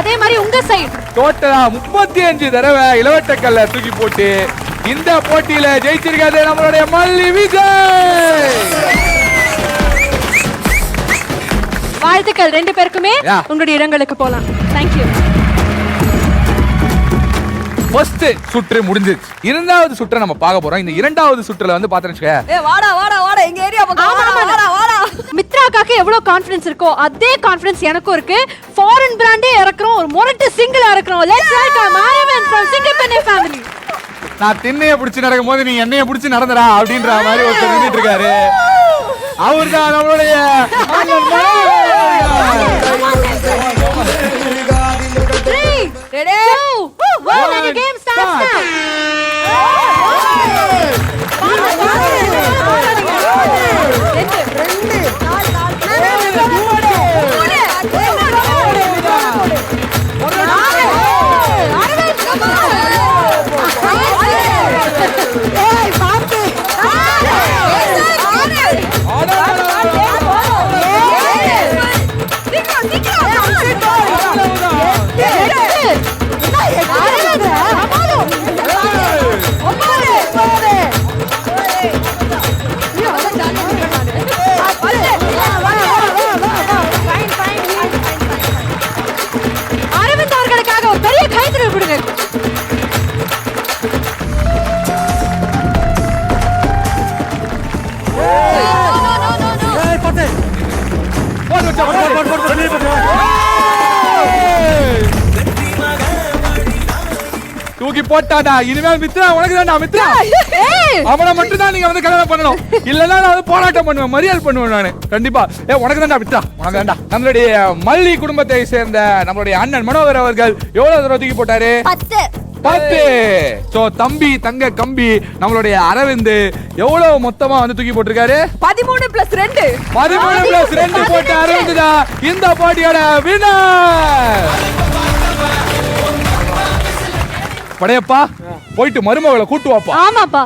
அதே மாதிரி உங்க சைடு டோட்டலா 35 தடவை இளவட்டக்கல்ல தூக்கி போட்டு இந்த போட்டியில ஜெயிச்சிருக்காரு நம்மளுடைய மல்லி விஜய். வாழ்த்துக்கள் ரெண்டு பேருக்குமே. உங்களுடைய இடங்களுக்கு போலாம். Thank you. ஃபர்ஸ்ட் சுற்று முடிஞ்சிருச்சு. இரண்டாவது சுற்றை நம்ம பார்க்க போறோம். இந்த இரண்டாவது சுற்றுல வந்து பாத்தீங்கன்னா வாடா வாடா வாடா எங்க ஏரியா பக்கம் வாடா வாடா. மித்ராக்காக்கு எவ்வளவு கான்ஃபிடன்ஸ் இருக்கோ அதே கான்ஃபிடன்ஸ் எனக்கும் இருக்கு. ஃபாரின் பிராண்டே இறக்குறோம், ஒரு மொரட்டு சிங்கிள் இறக்குறோம். Let's welcome Aravind from Singappenne family. நான் திண்ணைய பிடிச்சி நடக்கும் போது நீ என்னைய பிடிச்சி நடந்துடா அப்படின்ற மாதிரி ஒருத்தர் நின்றுட்டு இருக்காரு. அவர்தான் நம்மளுடைய தூக்கி போட்டாடா. இனிமேல் மித்ரா உனக்கு தான்டா. மித்ரா அவனை மட்டும் தான் நீங்க வந்து கல்யாணம் பண்ணணும். இல்லன்னா நான் வந்து போராட்டம் பண்ணுவேன், மரியாதை பண்ணுவேன் நானு கண்டிப்பா. உனக்கு தான்டா மித்ரா, உனக்கு தான்டா. நம்மளுடைய மல்லி குடும்பத்தை சேர்ந்த நம்மளுடைய அண்ணன் மனோகர் அவர்கள் எவ்வளவு தூரம் தூக்கி போட்டாரு? 10. சோ தம்பி தங்க கம்பி நம்மளுடைய அரவிந்த் எவ்வளவு மொத்தமா வந்து தூக்கி போட்டிருக்காரு? 13+2 13+2 போட்டு அரவிந்த் தான் இந்த போட்டியோட வின்னர். படையப்பா போயிட்டு மருமகளை கூட்டு வாப்பா. ஆமாப்பா.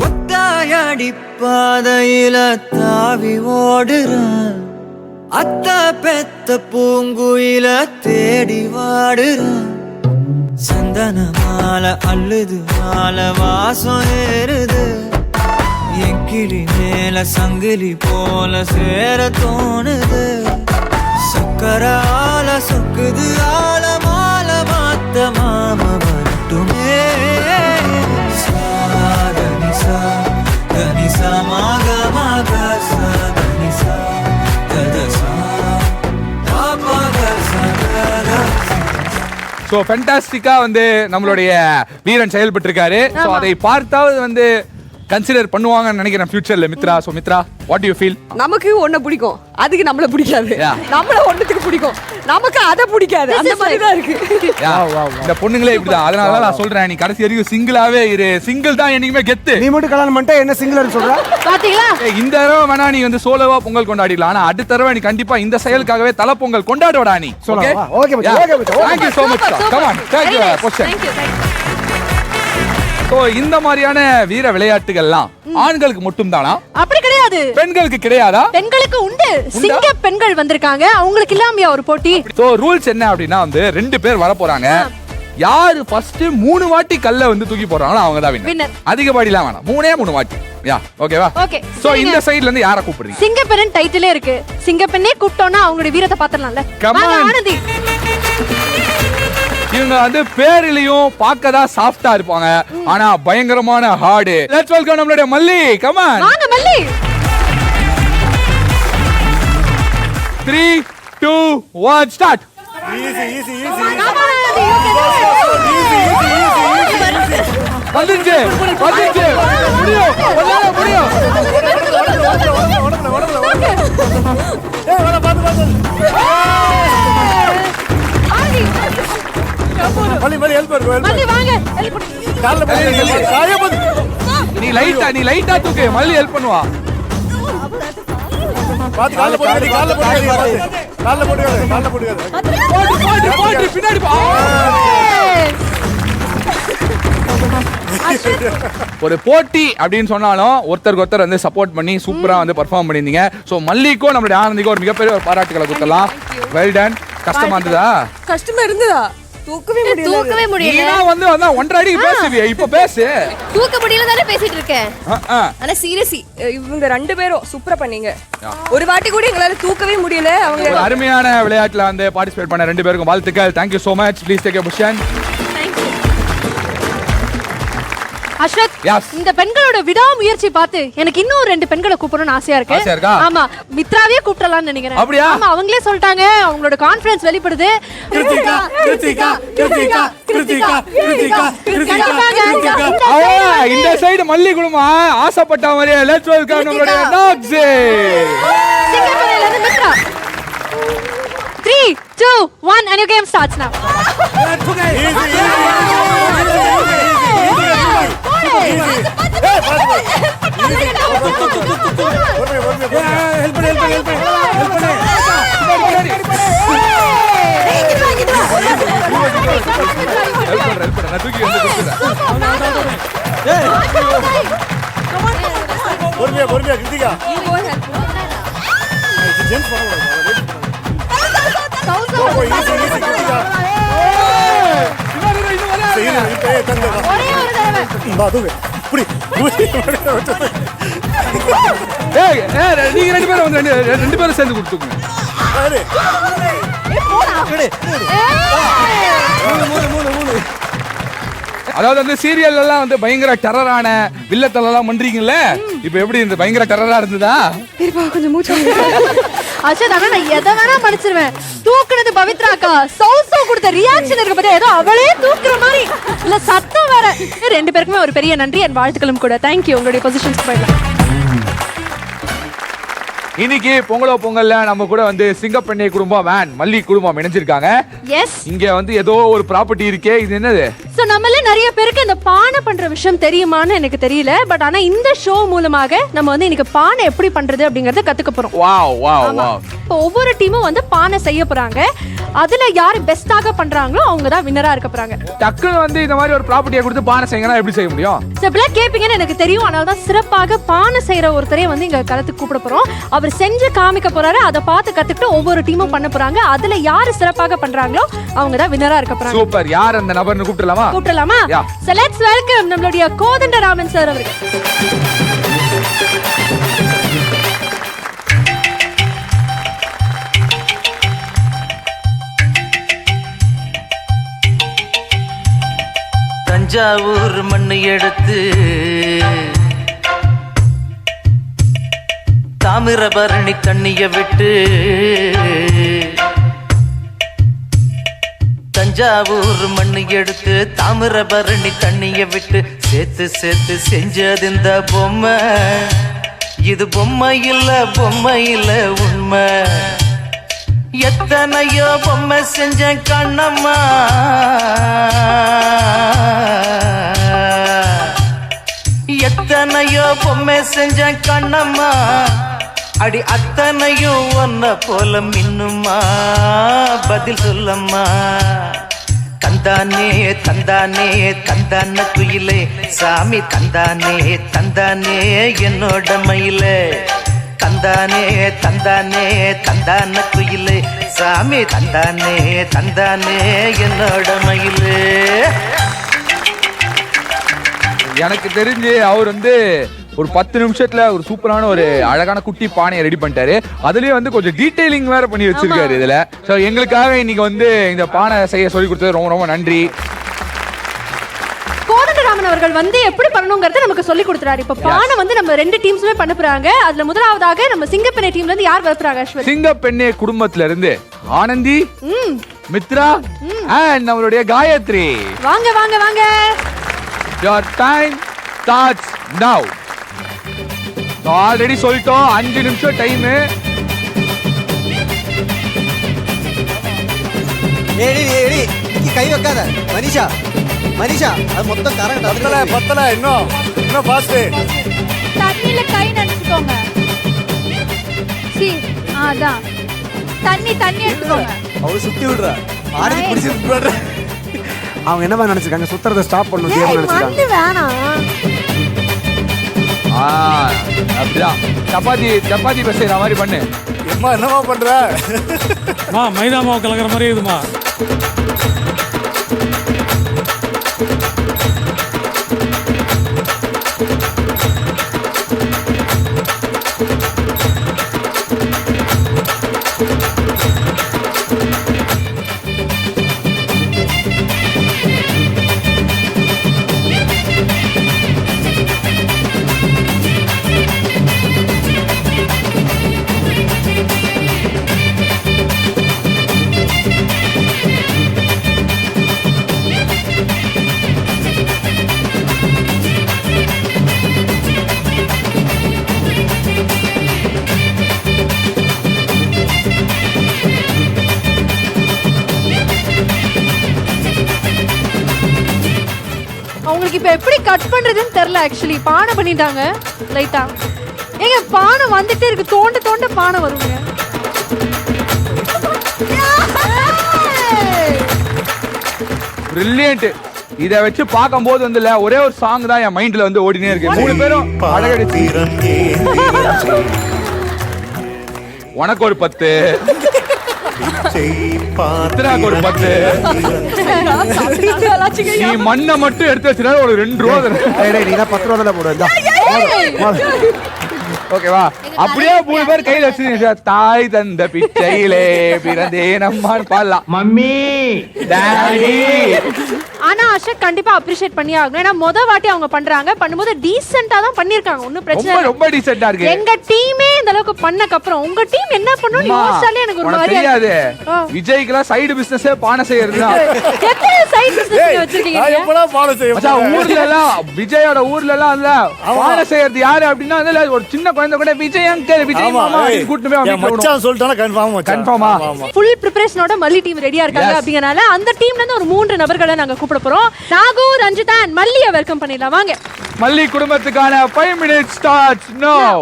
ஒத்தாயடி பாதையில தாவி ஓடுறான், அத்த பெத்த பூங்குயில தேடி வாடுறான். சந்தன மாலை அள்ளுது மாலை வாசம் ஏறுது, என் கிளி மேல சங்கிலி போல சேர தோணுது. சக்கர ஆல சொக்குது ஆல மால மாத்த மாம வரட்டுமே. சாதனிசா தனிசா மாக மாக சாதனிசா ததசா பாபக சகர. சோ ஃபேண்டாஸ்டிக்கா வந்து நம்மளுடைய வீரன் செயல்பட்டு இருக்காரு. சோ அதை பார்த்தாவது வந்து கன்சிடர் பண்ணுவாங்கன்னு நினைக்கிறேன் ஃபியூச்சர்ல Mithra. So Mithra what do you feel? நமக்கு ஒண்ணு பிடிக்கும், அதுக்கு நம்மள பிடிக்காது. நம்மள ஒண்ணுத்துக்கு பிடிக்கும், நமக்கு அத பிடிக்காது. அந்த மாதிரி தான் இருக்கு. இந்த பொண்ணுங்களே இப்படிதான். அதனால தான் நான் சொல்றேன், நீ கடைசி வரைக்கும் சிங்கிளாவே இரு. சிங்கிள் தான் என்னைக்குமே கெத்து. நீ மட்டும் கல்யாணம் பண்ணிட்டா என்ன சிங்கிள்னு சொல்ற? பாத்தீங்களா? இந்த தடவை வேணா நீ வந்து சோலோவா பொங்கல் கொண்டாடிடலாம். ஆனா அடுத்த தடவை நீ கண்டிப்பா இந்த செயலுக்காகவே தல பொங்கல் கொண்டாடுவடா நீ. Okay okay okay. Thank you so much. Come on, take your question. So இந்த மாதிரியான வீர விளையாட்டுகள்லாம் ஆண்களுக்கு மட்டும் தானா? அப்படி கிடையாது. பெண்களுக்கு கிடையாதா? பெண்களுக்கு உண்டு. சிங்க பெண்கள் வந்திருக்காங்க, அவங்களுக்கு இல்லாமையா ஒரு போட்டி? சோ ரூல்ஸ் என்ன அப்படின்னா வந்து 2 பேர் வர போறாங்க. யாரு ஃபர்ஸ்ட் 3 வாட்டி கல்ல வந்து தூக்கி போறாங்களோ அவங்க தான் வின்னர். அதிகப்படிலாம் வேணாம், 3 வாட்டி. யா ஓகேவா? ஓகே. சோ இந்த சைடுல இருந்து யாரை கூப்பிடுறீங்க? சிங்கப்பெண்ணன் டைட்டிலே இருக்கு. சிங்கப்பெண்ணே கூப்பிட்டோம்னா அவங்களுடைய வீரத்தை பாத்துறலாம்ல. ஆனந்தி இவங்க வந்து பேரிலையும் பார்க்கதா சாஃப்ட்டா இருப்பாங்க, ஆனா பயங்கரமான ஹார்ட். லெட்ஸ் வெல்கம் நம்மளுடைய மல்லி. கம் ஆன் வாங்க மல்லி. 3 2 1 ஸ்டார்ட். Easy easy easy. வந்துச்சு வந்துச்சு. முடியும் ஒண்ணால முடியும். ஏய் வர பாத்து பாத்து. ஆதி மல்லி மல்லி ஹெல்ப் பண்ணு. மல்லி வாங்க ஹெல்ப் பண்ணு. கால்ல போடு. காய போடு. நீ லைட்டா தூக்கு. மல்லி ஹெல்ப் பண்ணுவா. பாத்து கால்ல போடு. கால்ல போடு. கால்ல போடு. கால்ல போடு. போடு பின்னாடி போ. ஒரு போட்டி அப்படின்னு சொன்னாலும் ஒருத்தருக்கு ஒருத்தர் வந்து சப்போர்ட் பண்ணி சூப்பரா வந்து பெர்ஃபார்ம் பண்ணிருந்தீங்க. சோ மல்லிக்கும் நம்மளுடைய ஆனந்திக்கும் ஒரு மிகப்பெரிய ஒரு பாராட்டுகளை கொடுத்தலாம். Well done. கஷ்டமா இருந்ததா? கஷ்டமா இருந்ததா? தூக்கவே முடியல. நீனா வந்து அதான் 1.5 அடிக்கு பேசுவியே, இப்ப பேசு. தூக்க முடியல தானே பேசிட்டு இருக்கேன். ஆனா சீரியஸ்லி இவங்க 2 பேரும் சூப்பரா பண்ணீங்க. ஒரு வாட்டி கூட எங்களால தூக்கவே முடியல. அவங்க ஒரு அருமையான விளையாட்டுல வந்து பார்ட்டிசிபேட் பண்ண 2 பேருக்கும் வாழ்த்துக்கள். Thank you so much. Please take a position. Ashwath, Yes. இந்த பெண்களோட விடாமுயற்சி பார்த்து எனக்கு இன்னும் 2 பெண்களை கூப்பிடணும்னு ஆசையா ஆசையா இருக்கா? இருக்கு. ஆமா, மித்ராவே கூப்பிடலாம்னு நினைக்கிறேன். அப்படியா? ஆமா, அவங்களே சொல்லிட்டாங்க, அவங்களோட கான்ஃபிடன்ஸ் வெளிப்படுது. கிருத்திகா கிருத்திகா கிருத்திகா கிருத்திகா கிருத்திகா கிருத்திகா இந்த சைடு மல்லி குழுமா ஆசைப்பட்ட மாதிரியே லெட்ஸ் வெல்கம் நம்மளுடைய நாக்ஸி. சிங்கப்பூர்ல இருந்து Mitra. 3 2 1 and your game starts now. பொறுமையா கிருத்திகா ஜென்ஸ் நீங்க 2 பேரும் வந்து 2 பேரும் சேர்ந்து கொடுத்துக்கோங்க. அதாவது வந்து சீரியல் எல்லாம் வந்து பயங்கர டெரரான வில்லத்தெல்லாம் பண்றீங்கல்ல, இப்ப எப்படி இந்த பயங்கர டெரரா இருந்ததா? கொஞ்சம் மூச்சு அச்சா, நான் எதை வேணா படிச்சிருவேன். தூக்குனது பவித்ராக்கா. சௌசௌ கொடுத்த ரியாக்ஷன் இருக்க பத்தி ஏதோ அவளே தூக்குற மாதிரி இல்ல, சத்தம் வேற. 2 பேருக்குமே ஒரு பெரிய நன்றி என் வாழ்த்துக்களும் கூட. தேங்க்யூ. உங்களுடைய பொசிஷன்ஸ் போயிடலாம். இன்னைக்கு பொங்கல்ல நம்ம கூட வந்து சிங்கப்பெண்ணை குடும்பம் வேன் மல்லி குடும்பம் இணைஞ்சிருக்காங்க. எஸ், இங்க வந்து ஏதோ ஒரு ப்ராப்பர்ட்டி இருக்கே, இது என்னது? சோ நம்மள நிறைய பேருக்கு இந்த பானை பண்ற விஷயம் தெரியுமான்னு எனக்கு தெரியல. பட் ஆனா இந்த ஷோ மூலமாக நம்ம வந்து இன்னைக்கு பானை எப்படி பண்றது அப்படிங்கறத கத்துக்க போறோம். Wow wow wow. இப்போ ஒவ்வொரு டீமும் வந்து பானை செய்ய போறாங்க. அதுல யாரு பெஸ்டாக பண்றாங்களோ அவங்க தான் வின்னரா இருக்க போறாங்க. டக்குன்னு வந்து இந்த மாதிரி ஒரு ப்ராப்பர்ட்டியை கொடுத்து பானை செய்யணும் எப்படி செய்ய முடியும்? சிம்பிளா கேப்பீங்கன்னு எனக்கு தெரியும். அதனால தான் சிறப்பாக பானை செய்யற ஒருத்தரையே வந்து இங்க களத்துக்கு கூப்பிட போறோம். அவர் செஞ்சு காமிக்க போறாரு. அதை பார்த்து கத்துக்கிட்டு ஒவ்வொரு டீமும் பண்ண போறாங்க. அதுல யாரு சிறப்பாக பண்றாங்களோ அவங்க தான் வின்னரா இருக்க போறாங்க. சூப்பர். யார் அந்த நபர்னு கூப்பிடலாமா? கூப்பிடலாமா? So let's welcome நம்மளுடைய கோதண்டராமன் சார் அவர்கள். தஞ்சாவூர் மண்ணு எடுத்து தாமிரபரணி தண்ணிய விட்டு தஞ்சாவூர் மண்ணு எடுத்து தாமிரபரணி தண்ணிய விட்டு சேர்த்து சேர்த்து செஞ்சது இந்த பொம்மை. இது பொம்மை இல்ல உண்மை. எத்தனையோ பொம்மை செஞ்ச கண்ணம்மா, எத்தனையோ பொம்மை செஞ்ச கண்ணம்மா. அடி அத்தனையும் ஒன்ன போல மின்னுமா, பதில் சொல்லம்மா. தந்தானே தந்தானே தந்தான குயிலே சாமி, தந்தானே தந்தானே என்னோட மயிலே. தந்தானே தந்தானே தந்தான குயிலே சாமி, தந்தானே தந்தானே என்னோட மயிலே. எனக்கு தெரிஞ்சு அவர் வந்து ஒரு 10 நிமிஷத்துல ஒரு சூப்பரான ஒரு அழகான குட்டி பானையை ரெடி பண்ணிட்டாரு. அதுலயே வந்து கொஞ்சம் டீடைலிங் வேற பண்ணி வச்சிருக்காரு இதுல. சோ எங்களுக்காக இன்னைக்கு வந்து இந்த பானை செய்ய சொல்லி கொடுத்தது ரொம்ப ரொம்ப நன்றி. கோதண்டராமன் அவர்கள் வந்து எப்படி பண்ணணும்ங்கறத நமக்கு சொல்லி கொடுத்துறாரு. இப்ப பானை வந்து நம்ம 2 டீம்ஸ்மே பண்ண போறாங்க. அதுல முதலாவதாக நம்ம சிங்கப்பெண்ணை டீம்ல இருந்து யார் வரப்போறாங்க? அஸ்வத். சிங்கப்பெண்ணை குடும்பத்துல இருந்து ஆனந்தி, மித்ரா and நம்மளுடைய காயத்ரி. வாங்க வாங்க வாங்க. Your time starts now. Already சொல்லிட்டோம் 5 நிமிஷம் டைம். ஏடி கை வைக்காத மனிஷா, மனிஷா அது மொத்தம் கரெக்ட். பத்தல இன்னும் ஃபாஸ்ட். தண்ணில கை நனைச்சுக்கோங்க. அதான் தண்ணி எடுத்துக்கோங்க. அவரு சுத்தி விடுறா. ஆடி பிடிச்சு விடுறா. அவங்க என்னமா நினைச்சிருக்காங்க சுத்துறத ஸ்டாப் பண்ணணும் கேம் நினைச்சிருக்காங்க மண்ணு வேணாம். அப்படிதான் சப்பாத்தி பசைற மாதிரி பண்ணு. அம்மா என்னமா பண்ற மைதா மாவு கலக்கிற மாதிரி இதுமா. அவங்களுக்கு இப்ப எப்படி கட் பண்றதுன்னு தெரியல. ஆக்சுவலி பானை பண்ணிட்டாங்க லைட்டா. ஏங்க பானை வந்துட்டே இருக்கு, தோண்ட தோண்ட பானை வருங்க. பிரில்லியன்ட். இத வச்சு பார்க்கும்போது வந்து ஒரே ஒரு சாங் தான் என் மைண்ட்ல வந்து ஓடினே இருக்கு. 3 பேரும் அழகடிச்சு உனக்கு ஒரு 10 ஒரு 10 நீ மண்ணை மட்டும் எடுத்து வச்சுனா ஒரு 2 ரூபா நீ தான் 10 ரூபா தானே போடுவ. ஓகேவா? அப்படியே 3 பேர் கையில வச்சு தாய் தந்த பிச்சையிலே பிறந்தே நம்மான்னு பாடலாம். Mummy daddy. ஆனா அஷக் கண்டிப்பா அப்ரிஷியேட் பண்ணி ஆகணும். ஏன்னா வாட்டி அவங்க பண்றாங்க, பண்ணும்போது டீசென்ட்டா தான் பண்ணிருக்காங்க. ஒண்ணும் பிரச்சனை இல்ல, ரொம்ப டீசென்ட்டா இருக்கு. எங்க டீமே இந்த அளவுக்கு பண்ணக்க அப்புறம் உங்க டீம் என்ன பண்ணனும் யோசிச்சாலே எனக்கு ஒரு மாதிரி தெரியாது. விஜய்க்குலாம் சைடு பிசினஸே பானை செய்யறதுதான். எத்தனை சைடு பிசினஸ் வச்சிருக்கீங்க? நான் எப்படா பானை செய்ய மச்சான் ஊர்ல எல்லாம் விஜயோட ஊர்ல எல்லாம் இல்ல பானை செய்யறது யாரு அப்படின்னா அதுல ஒரு சின்ன குழந்தை கூட விஜய் அங்கிள் விஜய் மாமா கூட்டி போய் என் மச்சான் சொல்லிட்டானா கன்ஃபார்ம் மச்சான். கன்ஃபார்மா? ஃபுல் ப்ரிப்பரேஷனோட மல்லி டீம் ரெடியா இருக்காங்க. அப்படிங்கறனால அந்த டீம்ல இருந்து ஒரு 3 நபர்களை நாங்க கூப்பிட போறோம். நாகு, ரஞ்சிதா and மல்லியை வெல்கம் பண்ணிடலாம். வாங்க. மல்லி குடும்பத்துக்கான 5 minutes starts now.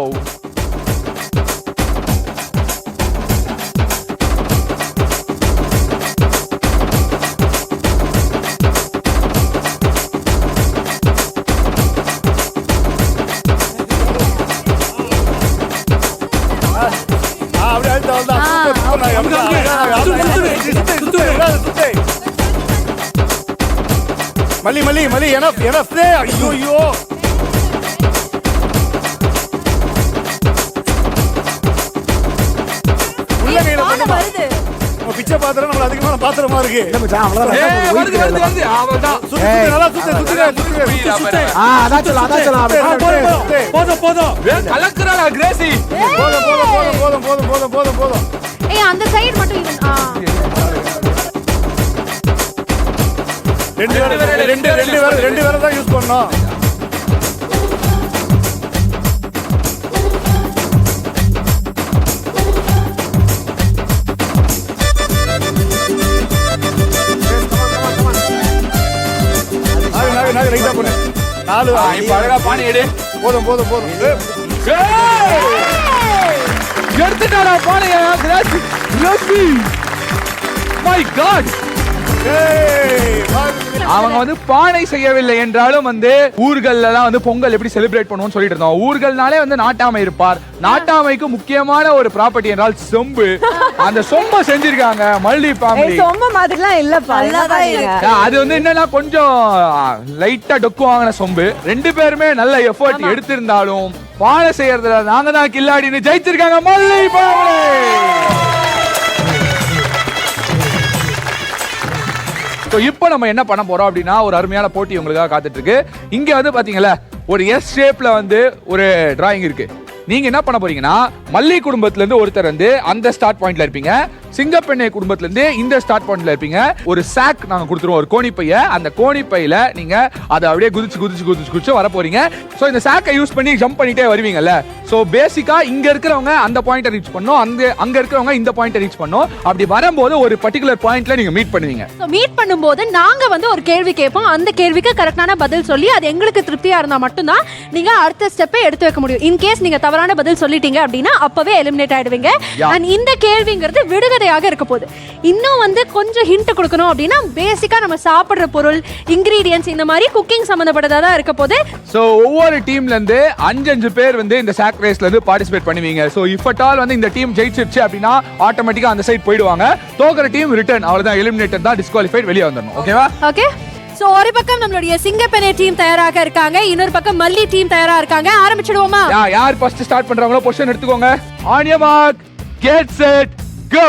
அப்படியே அழுத்தா மல்லி மல்லி மல்லி எனஃப் எனஃப் ஐயோ ஐயோ உள்ள கையில வருது. பிச்சை பாத்திரம் நம்மள அதிகமான பாத்திரமா இருக்கு. வருது அவள்தான். சுத்து நல்லா சுத்து. அதான் சொல்ல. போதும். கலக்குறாளா கிரேசி? போதும். ஏய் அந்த சைடு மட்டும் ரெண்டு பேரை தான் யூஸ் பண்ணோம். ரைட்டா பண்ணு. 4 இப்ப அழகா பானை எடு. போதும். எடுத்துட்டாரா பானையா கிரேசி? Crazy my God. அவங்க வந்து பானை செய்யவில்லை என்றாலும் வந்து ஊர்கள்ல எல்லாம் வந்து பொங்கல் எப்படி செலிப்ரேட் பண்ணுவோம்னு சொல்லிட்டு இருந்தோம். ஊர்கள்னாலே வந்து நாட்டாமை இருப்பார். நாட்டாமைக்கு முக்கியமான ஒரு ப்ராப்பர்ட்டி என்றால் சொம்பு. அந்த சொம்ப செஞ்சிருக்காங்க மல்லி ஃபேமிலி. சொம்ப மாதிரிலாம் இல்லப்பா. அது வந்து என்னன்னா கொஞ்சம் லைட்டா டொக்கு வாங்கின சொம்பு. 2 பேருமே நல்ல எஃபர்ட் எடுத்திருந்தாலும் பானை செய்யறதுல நாங்க தான் கில்லாடின்னு ஜெயிச்சிருக்காங்க மல்லி ஃபேமிலி. இப்போ நம்ம என்ன பண்ண போறோம் அப்படின்னா ஒரு அருமையான போட்டி உங்களுக்காக காத்துட்டு இருக்கு. இங்க வந்து பாத்தீங்களா ஒரு எஸ் ஷேப்ல வந்து ஒரு டிராயிங் இருக்கு. நீங்க என்ன பண்ண போறீங்கன்னா மல்லி குடும்பத்துல இருந்து ஒருத்தர் வந்து அந்த ஸ்டார்ட் பாயிண்ட்ல இருப்பீங்க. சிங்கப்பெண்ணை குடும்பத்துல இருந்து இந்த ஸ்டார்ட் பாயிண்ட்ல இருப்பீங்க. ஒரு சாக் நாங்க கொடுத்துருவோம், ஒரு கோணிப்பைய. அந்த கோணிப்பையில நீங்க அதை அப்படியே குதிச்சு வர போறீங்க. சோ இந்த சாக்கை யூஸ் பண்ணி ஜம்ப் பண்ணிட்டே வருவீங்கல்ல. சோ பேசிக்கா இங்க இருக்கிறவங்க அந்த பாயிண்ட்டை ரீச் பண்ணனும், அங்க இருக்கிறவங்க இந்த பாயிண்ட்டை ரீச் பண்ணனும். அப்படி வரும்போது ஒரு பர்టిక్యులர் பாயிண்ட்ல நீங்க மீட் பண்ணுவீங்க. சோ மீட் பண்ணும்போது நாங்க வந்து ஒரு கேள்வி கேட்போம். அந்த கேள்விக்கு கரெக்டான பதில் சொல்லி அது எங்களுக்கு திருப்தியா இருந்தா மட்டும் தான் நீங்க அடுத்த ஸ்டெப்பை எடுத்து வைக்க முடியும். இன் கேஸ் நீங்க தவறான பதில் சொல்லிட்டீங்க அப்படின்னா அப்பவே எலிமினேட் ஆயிடுவீங்க. அண்ட் இந்த கேள்விங்கிறது விடுகதை சுவையாக இருக்க போகுது. இன்னும் வந்து கொஞ்சம் ஹிண்ட் கொடுக்கணும் அப்படின்னா பேசிக்கா நம்ம சாப்பிடுற பொருள், இன்கிரீடியன்ஸ் இந்த மாதிரி குக்கிங் சம்பந்தப்பட்டதா தான் இருக்க போகுது. சோ ஒவ்வொரு டீம்ல இருந்து 5 பேர் வந்து இந்த சாக் ரேஸ்ல இருந்து பார்ட்டிசிபேட் பண்ணுவீங்க. சோ இஃப் அட் ஆல் வந்து இந்த டீம் ஜெயிச்சிருச்சு அப்படின்னா ஆட்டோமேட்டிக்கா அந்த சைடு போயிடுவாங்க. தோக்குற டீம் ரிட்டர்ன், அவ்வளவுதான், எலிமினேட்டர் தான், டிஸ்குவாலிஃபைட், வெளியே வந்துடணும். ஓகேவா? ஓகே. சோ ஒரு பக்கம் நம்மளுடைய சிங்கப்பெண்ணை டீம் தயாராக இருக்காங்க, இன்னொரு பக்கம் மல்லி டீம் தயாரா இருக்காங்க. ஆரம்பிச்சிடுவோமா? யார் ஃபர்ஸ்ட் ஸ்டார்ட் பண்றாங்களோ பொசிஷன் எடுத்துக்கோங்க. On your mark, get set, go.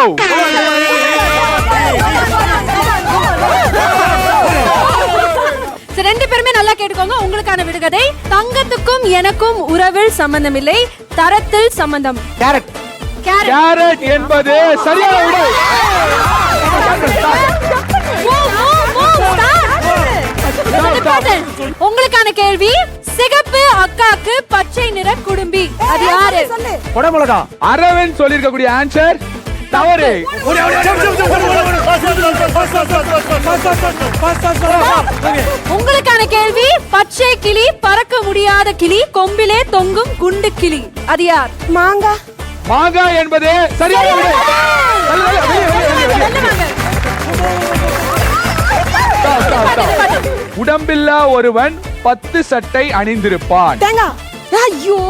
ரெண்டு பேருமே நல்லா கேட்டுக்கோங்க. உங்களுக்கான விடுகதை: தங்கத்துக்கும் எனக்கும் உறவில் சம்பந்தமில்லை, தரத்தில் சம்பந்தம். கேரட். கேரட் என்பது சரியான விடை. உங்களுக்கான கேள்வி: சிகப்பு அக்காக்கு பச்சை நிற குடும்பி, அது யாரு? குடமிளகா. அரவிந்த் சொல்லிருக்கக்கூடிய ஆன்சர் தவறு. உங்களுக்கான கேள்வி: பச்சை கிளி, பறக்க முடியாத கிளி, கொம்பிலே தொங்கும் குண்டு கிளி, அது யார்? மாங்காய். மாங்காய் என்பது சரியான விடை. உடம்பில்லா ஒருவன் 10 சட்டை அணிந்திருப்பான். தேங்காய். ஐயோ,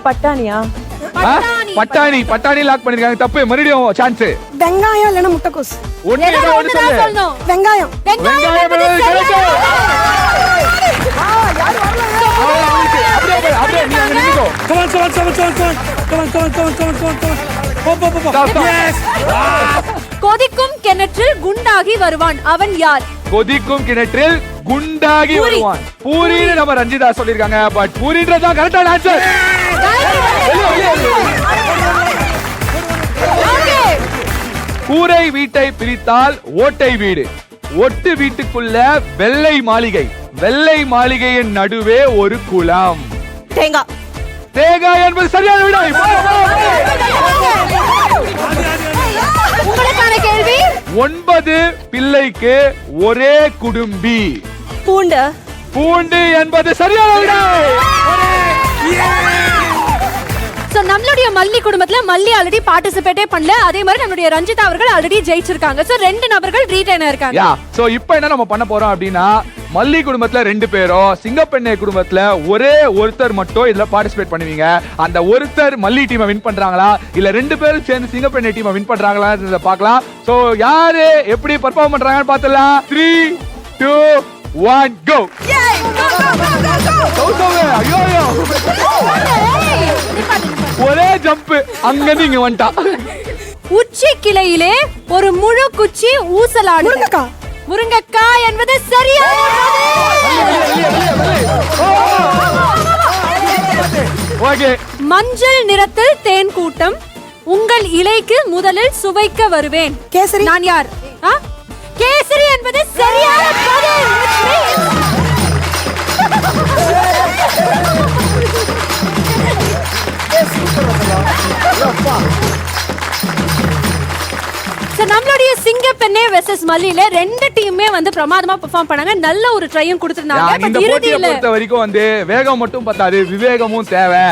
பட்டாணியா? பட்டாணி. பட்டாணி லாக் பண்ணிருக்காங்க. தப்பு. மறுபடியும் சான்ஸ். வெங்காயம் இல்லனா முட்டைக்கோஸ். ஒண்ணு சொல்லு. வெங்காயம். வெங்காயம் என்பது correct. அப்படியே நீ அங்க நின்னுக்கோ. கொதிக்கும் கிணற்றில் குண்டாகி வருவான், அவன் யார்? கொதிக்கும் கிணற்றில் குண்டாகி வருவான். பூரின்னு நம்ம ரஞ்சிதா சொல்லிருக்காங்க. பட் பூரின்றதுதான் கரெக்டான ஆன்சர். கூரை வீட்டை பிரித்தால் ஓட்டை வீடு, ஒட்டு வீட்டுக்குள்ள வெள்ளை மாளிகை, வெள்ளை மாளிகையின் நடுவே ஒரு குளம். தேங்காய். தேங்காய் என்பது சரியான விடை. உங்களுக்கான கேள்வி: 9 பிள்ளைக்கு ஒரே குடும்பி. பூண்டு. பூண்டு என்பது சரியான விடை. சோ நம்மளுடைய மல்லி குடும்பத்துல மல்லி ஆல்ரெடி பார்ட்டிசிபேட்டே பண்ணல, அதே மாதிரி நம்மளுடைய ரஞ்சிதா அவர்கள் ஆல்ரெடி ஜெயிச்சிருக்காங்க. சோ 2 நபர்கள் ரீடைனர் இருக்காங்க. சோ இப்போ என்ன நம்ம பண்ண போறோம் அப்படின்னா, மல்லி குடும்பத்துல 2 பேரும், சிங்கப்பெண்ணை குடும்பத்துல ஒரே ஒருத்தர் மட்டும் இதுல பார்ட்டிசிபேட் பண்ணுவீங்க. அந்த ஒருத்தர் மல்லி டீமை வின் பண்றாங்களா இல்ல 2 பேரும் சேர்ந்து சிங்கப்பெண்ணை டீமை வின் பண்றாங்களா பார்க்கலாம். சோ யாரு எப்படி பெர்ஃபார்ம் பண்றாங்கன்னு பார்த்தலாம். 3 2 1 கோ. ஐயோ, ஒரே ஜம்ப் அங்கிருந்து இங்க வந்துட்டா. உச்சி கிளையிலே ஒரு முழு குச்சி ஊசலாடு. முருங்கக்காய். முருங்கக்காய் என்பது சரியான ஓகே. மஞ்சள் நிறத்தில் தேன் கூட்டம், உங்கள் இலைக்கு முதலில் சுவைக்க வருவேன். கேசரி. நான் யார்? கேசரி என்பது சரியான பதில். நம்மளுடைய சிங்கப்பெண்ணே வெர்சஸ் மல்லியில 2 டீமுமே வந்து பிரமாதமா பெர்ஃபார்ம் பண்ணாங்க. நல்ல ஒரு ட்ரையும் கொடுத்திருந்தாங்க. இந்த போட்டியை பொறுத்த வரைக்கும் வந்து வேகம் மட்டும் பத்தாது, விவேகமும் தேவை.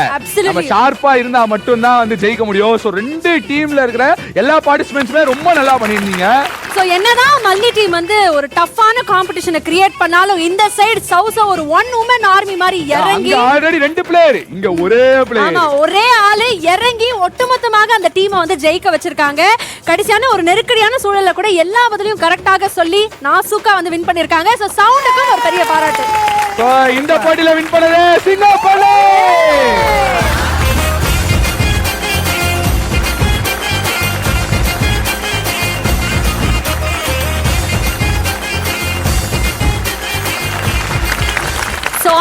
நம்ம ஷார்ப்பா இருந்தா மட்டும் தான் வந்து ஜெயிக்க முடியும். சோ 2 டீம்ல இருக்கிற எல்லா பார்ட்டிசிபென்ட்ஸுமே ரொம்ப நல்லா பண்ணிருந்தீங்க. சோ என்னதான் மல்லி டீம் வந்து ஒரு டஃப்பான காம்படிஷனை கிரியேட் பண்ணாலும், இந்த சைடு சவுசா ஒரு 1 உமன் ஆர்மி மாதிரி இறங்கி, ஆல்ரெடி 2 பிளேயர், இங்க ஒரே பிளேயர். ஆமா, ஒரே ஆளு இறங்கி ஒட்டுமொத்தமாக அந்த டீமை வந்து ஜெயிக்க வச்சிருக்காங்க. கடைசியான ஒரு நெருக்கடியான சூழல்ல கூட எல்லா பதிலையும் கரெக்டாக சொல்லி நாசூக்கா வந்து வின் பண்ணிருக்காங்க. சோ சவுண்டுக்கும் ஒரு பெரிய பாராட்டு. சோ இந்த போட்டியில வின் பண்ணது சிங்கப்பெண்ணை.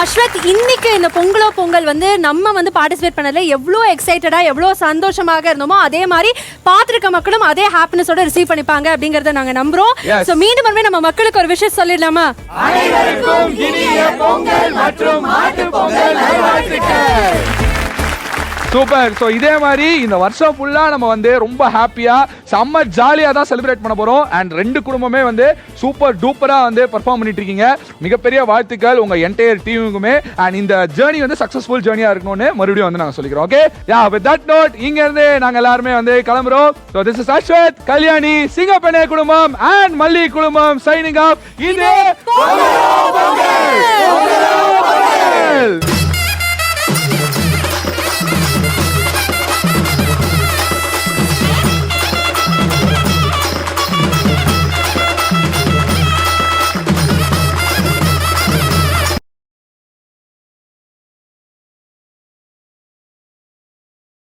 அஸ்வத், இன்னைக்கு இந்த பொங்கல் வந்து நம்ம வந்து பார்ட்டிசிபேட் பண்ணல எவ்வளோ எக்ஸைட்டடா எவ்வளோ சந்தோஷமாக இருந்தோமோ அதே மாதிரி பார்த்திருக்க மக்களும் அதே ஹாப்பினஸோட ரிசீவ் பண்ணிப்பாங்க அப்படிங்கறத நாங்க நம்புறோம். சோ மீண்டும் நம்ம மக்களுக்கு ஒரு விஷயம் சொல்லிடலாமா? அனைவருக்கும் இனிய பொங்கல் மற்றும் மாட்டுப் பொங்கல் நல்வாழ்த்துக்கள். சூப்பர். சோ இதே மாதிரி இந்த வருஷம் ஃபுல்லா நம்ம வந்து ரொம்ப ஹாப்பியா செம்ம ஜாலியா தான் செலிப்ரேட் பண்ண போறோம். அண்ட் ரெண்டு குடும்பமே வந்து சூப்பர் டூப்பரா வந்து பெர்ஃபார்ம் பண்ணிட்டு இருக்கீங்க. மிகப்பெரிய வாழ்த்துக்கள் உங்க என்டையர் டீமுக்குமே. அண்ட் இந்த ஜர்னி வந்து சக்சஸ்ஃபுல் ஜர்னியா இருக்கணும்னு மறுபடியும் வந்து நாங்க சொல்லிக்கிறோம். Okay yeah, with that note இங்க இருந்து நாங்க எல்லாருமே வந்து கிளம்புறோம். So this is Aswath, Kalyani, Singappenne குடும்பம் அண்ட் மல்லி குடும்பம் சைனிங் ஆஃப். இது